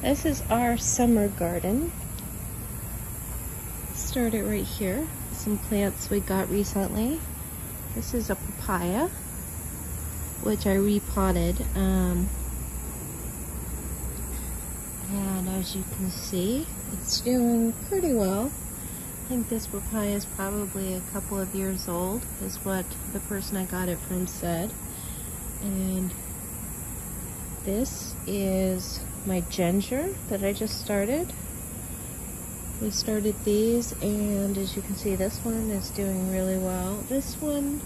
This is our summer garden. Started right here. Some plants we got recently. This is a papaya, which I repotted. And as you can see, it's doing pretty well. I think this papaya is probably a couple of years old, is what the person I got it from said. And this is my ginger that I just started. We started these, and as you can see, this one is doing really well. This one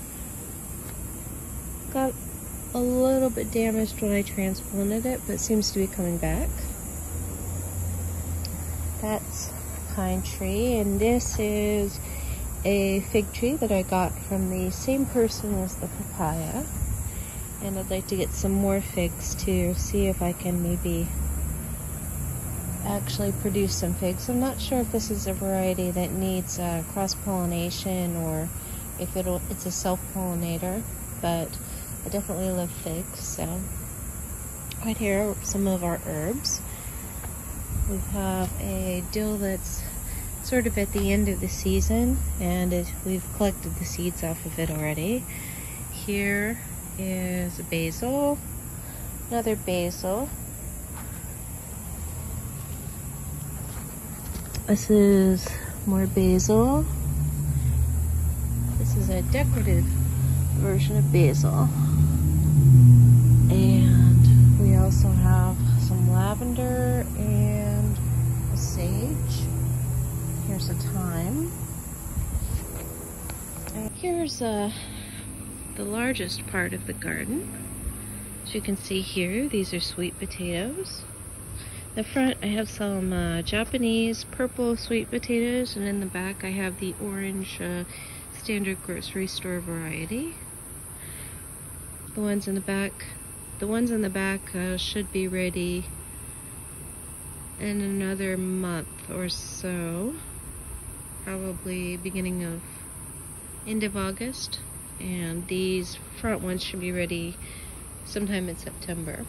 got a little bit damaged when I transplanted it, but seems to be coming back. That's a pine tree, and this is a fig tree that I got from the same person as the papaya. And I'd like to get some more figs to see if I can maybe actually produce some figs. I'm not sure if this is a variety that needs cross-pollination or if it's a self-pollinator, but I definitely love figs. So right here are some of our herbs. We have a dill that's sort of at the end of the season, and we've collected the seeds off of it already. Here is basil, another basil. This is more basil. This is a decorative version of basil. And we also have some lavender and a sage. Here's a thyme. And here's the largest part of the garden. As you can see here, these are sweet potatoes. In the front I have some Japanese purple sweet potatoes, and in the back I have the orange standard grocery store variety. The ones in the back should be ready in another month or so, probably beginning of end of August, and these front ones should be ready sometime in September.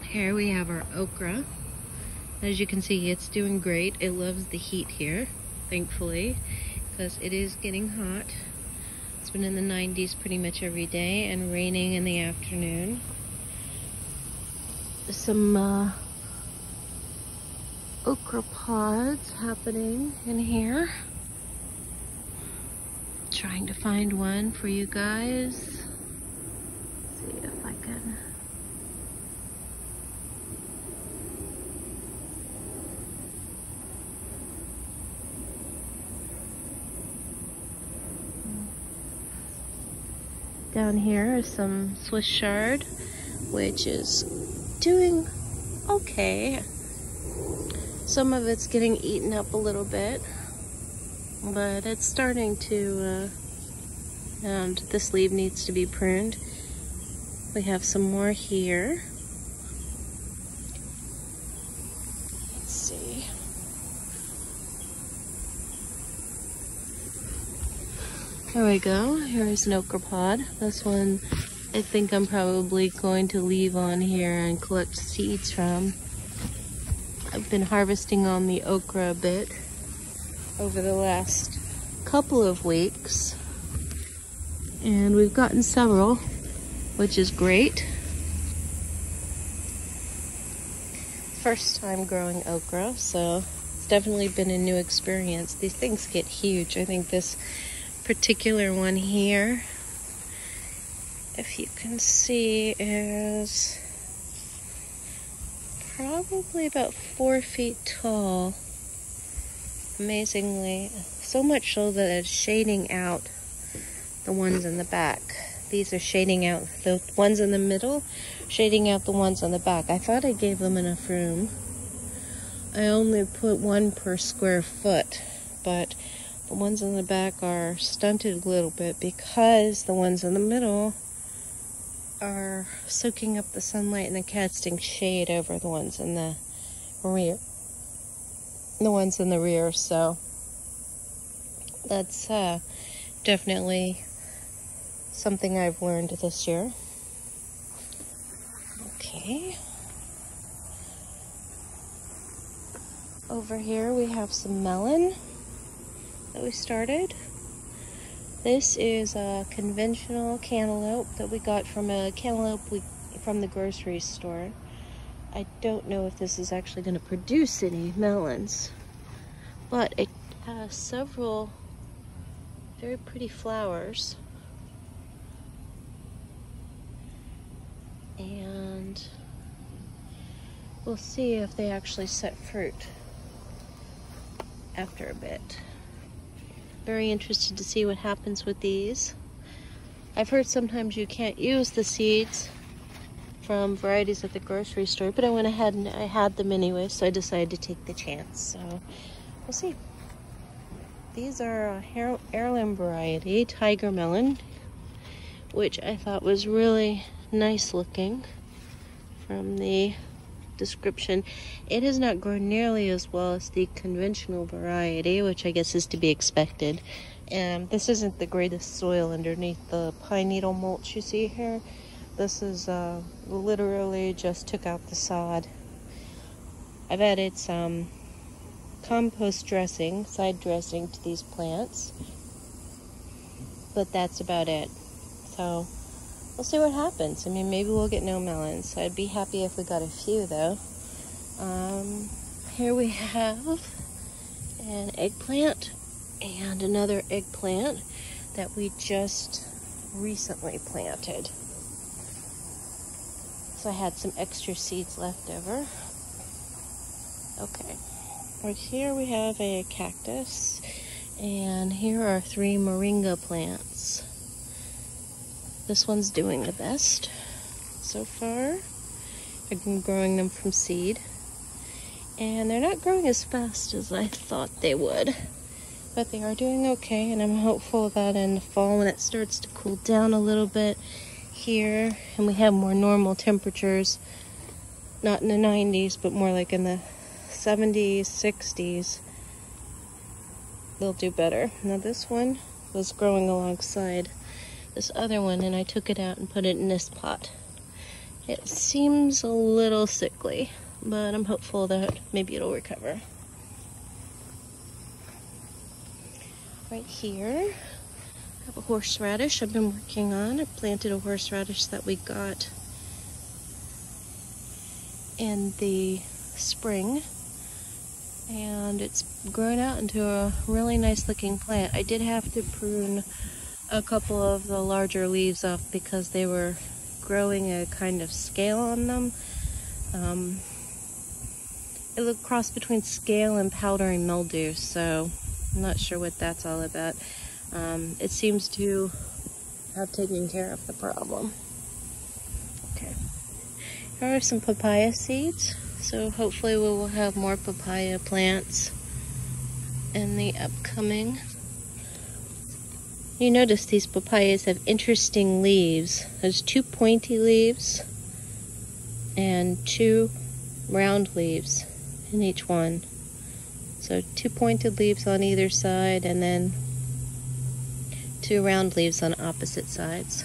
Here we have our okra. As you can see, it's doing great. It loves the heat here, thankfully, because it is getting hot. It's been in the 90s pretty much every day and raining in the afternoon. Some okra pods happening in here. Trying to find one for you guys. See if I can. Down here is some Swiss chard, which is doing okay. Some of it's getting eaten up a little bit, but it's starting to, and this leaf needs to be pruned. We have some more here. Let's see. There we go. Here's an okra pod. This one I think I'm probably going to leave on here and collect seeds from. I've been harvesting on the okra a bit over the last couple of weeks, and we've gotten several, which is great. First time growing okra, so it's definitely been a new experience. These things get huge. I think this particular one here, if you can see, is probably about 4 feet tall. Amazingly, so much so that it's shading out the ones in the back. These are shading out the ones in the middle, shading out the ones on the back. I thought I gave them enough room. I only put one per square foot, but the ones in the back are stunted a little bit because the ones in the middle are soaking up the sunlight and then casting shade over the ones in the rear. So that's definitely something I've learned this year. Okay. Over here we have some melon that we started. This is a conventional cantaloupe that we got from from the grocery store. I don't know if this is actually going to produce any melons, but it has several very pretty flowers. And we'll see if they actually set fruit after a bit. Very interested to see what happens with these. I've heard sometimes you can't use the seeds from varieties at the grocery store, but I went ahead and I had them anyway, so I decided to take the chance. So we'll see. These are a heirloom variety, tiger melon, which I thought was really nice looking from the description. It has not grown nearly as well as the conventional variety, which I guess is to be expected. And this isn't the greatest soil underneath the pine needle mulch you see here. This is literally just took out the sod. I've added some compost dressing, side dressing to these plants, but that's about it. So we'll see what happens. I mean, maybe we'll get no melons. I'd be happy if we got a few, though. Here we have an eggplant and another eggplant that we just recently planted. So I had some extra seeds left over. Okay. Right here we have a cactus, and here are 3 Maringa plants. This one's doing the best so far. I've been growing them from seed, and they're not growing as fast as I thought they would, but they are doing okay, and I'm hopeful that in the fall, when it starts to cool down a little bit here and we have more normal temperatures, not in the 90s but more like in the 70s, 60s, they'll do better. Now this one was growing alongside this other one, and I took it out and put it in this pot. It seems a little sickly, but I'm hopeful that maybe it'll recover. Right here, I have a horseradish I've been working on. I planted a horseradish that we got in the spring, and it's grown out into a really nice looking plant. I did have to prune a couple of the larger leaves off because they were growing a kind of scale on them. It looked cross between scale and powdery mildew, so I'm not sure what that's all about. It seems to have taken care of the problem. Okay, here are some papaya seeds, so hopefully we will have more papaya plants in the upcoming. You notice these papayas have interesting leaves. There's 2 pointy leaves and 2 round leaves in each one. So 2 pointed leaves on either side, and then 2 round leaves on opposite sides.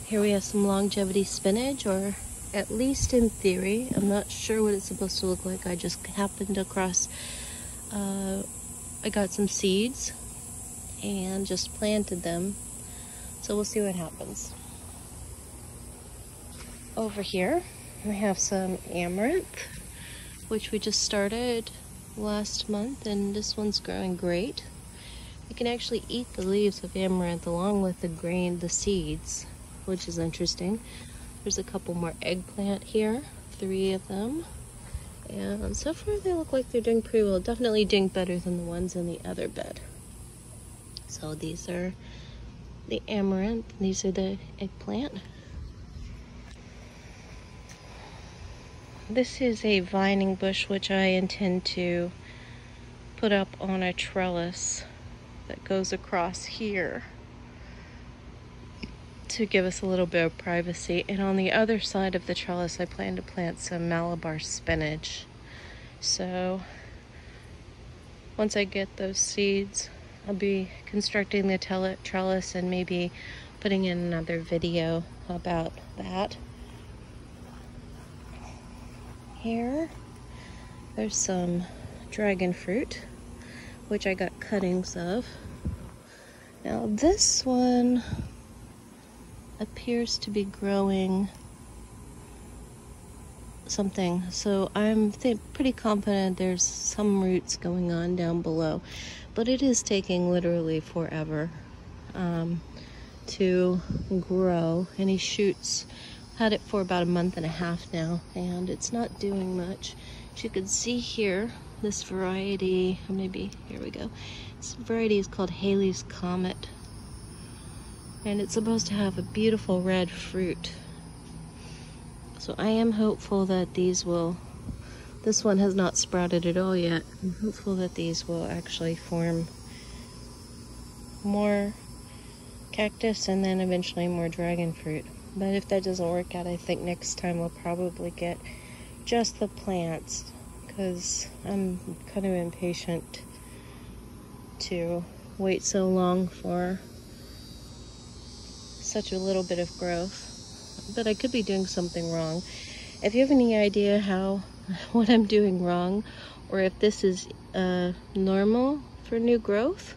Here we have some longevity spinach, or at least in theory. I'm not sure what it's supposed to look like. I just happened across, I got some seeds and just planted them. So we'll see what happens. Over here, we have some amaranth, which we just started last month, and this one's growing great. You can actually eat the leaves of amaranth along with the grain, the seeds, which is interesting. There's a couple more eggplant here, 3 of them. And so far they look like they're doing pretty well. Definitely doing better than the ones in the other bed. So these are the amaranth, and these are the eggplant. This is a vining bush which I intend to put up on a trellis that goes across here to give us a little bit of privacy. And on the other side of the trellis I plan to plant some Malabar spinach. So once I get those seeds, I'll be constructing the trellis and maybe putting in another video about that. here, there's some dragon fruit, which I got cuttings of. Now this one appears to be growing something, so I'm pretty confident there's some roots going on down below, but it is taking literally forever to grow. Any shoots, had it for about a month and a half now, and it's not doing much. As you can see here, this variety, maybe, here we go. This variety is called Halley's Comet, and it's supposed to have a beautiful red fruit. So I am hopeful that these will, this one has not sprouted at all yet. I'm hopeful that these will actually form more cactus and then eventually more dragon fruit. But if that doesn't work out, I think next time we'll probably get just the plants, because I'm kind of impatient to wait so long for such a little bit of growth. But I could be doing something wrong. If you have any idea what I'm doing wrong, or if this is normal for new growth,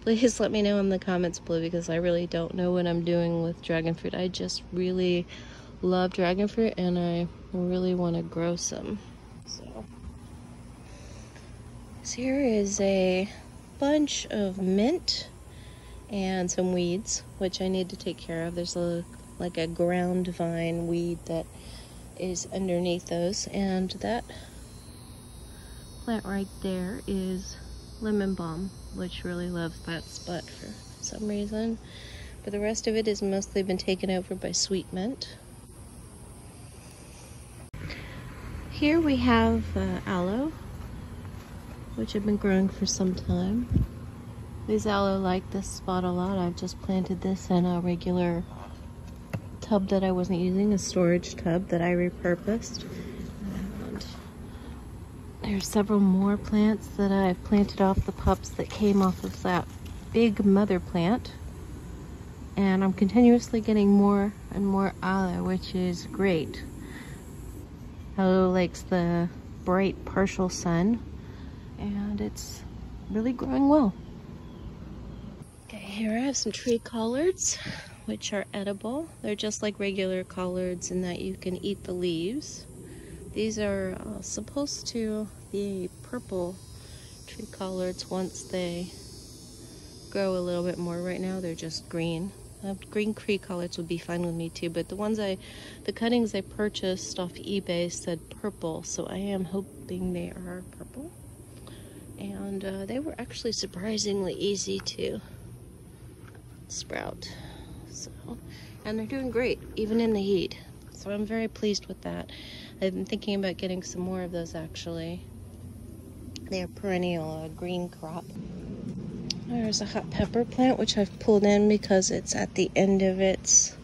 please let me know in the comments below, because I really don't know what I'm doing with dragon fruit. I just really love dragon fruit and I really want to grow some. So here is a bunch of mint and some weeds, which I need to take care of. There's like a ground vine weed that is underneath those, and that plant right there is lemon balm, which really loves that spot for some reason, but the rest of it has mostly been taken over by sweet mint. Here we have aloe, which I've been growing for some time. These aloe like this spot a lot. I've just planted this in a regular tub that I wasn't using, a storage tub that I repurposed. And there's several more plants that I've planted off the pups that came off of that big mother plant. And I'm continuously getting more and more aloe, which is great. Aloe likes the bright partial sun, and it's really growing well. Okay, here I have some tree collards, which are edible. They're just like regular collards in that you can eat the leaves. These are supposed to be purple tree collards once they grow a little bit more. Right now they're just green. Green tree collards would be fine with me too, but the cuttings I purchased off eBay said purple, so I am hoping they are purple. And they were actually surprisingly easy to sprout. So, and they're doing great, even in the heat. So I'm very pleased with that. I've been thinking about getting some more of those actually. They're perennial green crop. There's a hot pepper plant, which I've pulled in because it's at the end of its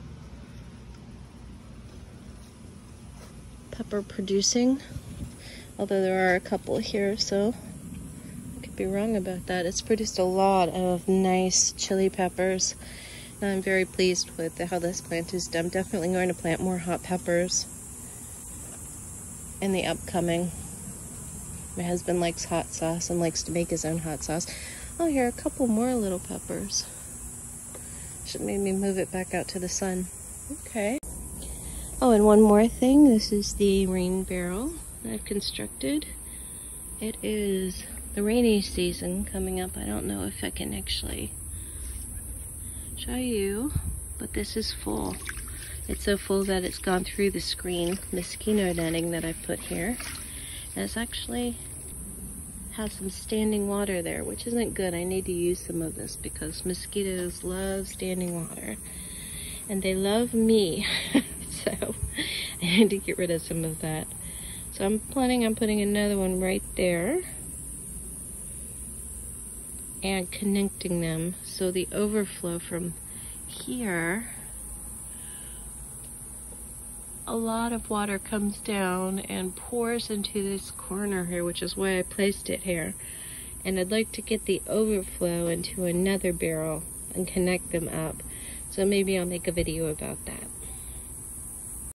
pepper producing. Although there are a couple here, so I could be wrong about that. It's produced a lot of nice chili peppers. And I'm very pleased with how this plant is done. I'm definitely going to plant more hot peppers in the upcoming. My husband likes hot sauce and likes to make his own hot sauce. Oh, here are a couple more little peppers. Should maybe move it back out to the sun. Okay. Oh, and one more thing. This is the rain barrel that I've constructed. It is the rainy season coming up. I don't know if I can actually show you, but this is full. It's so full that it's gone through the screen mosquito netting that I put here. And it's actually has some standing water there, which isn't good. I need to use some of this because mosquitoes love standing water and they love me. So I need to get rid of some of that. So I'm planning on putting another one right there and connecting them so the overflow from here, a lot of water comes down and pours into this corner here, which is why I placed it here. And I'd like to get the overflow into another barrel and connect them up. So maybe I'll make a video about that.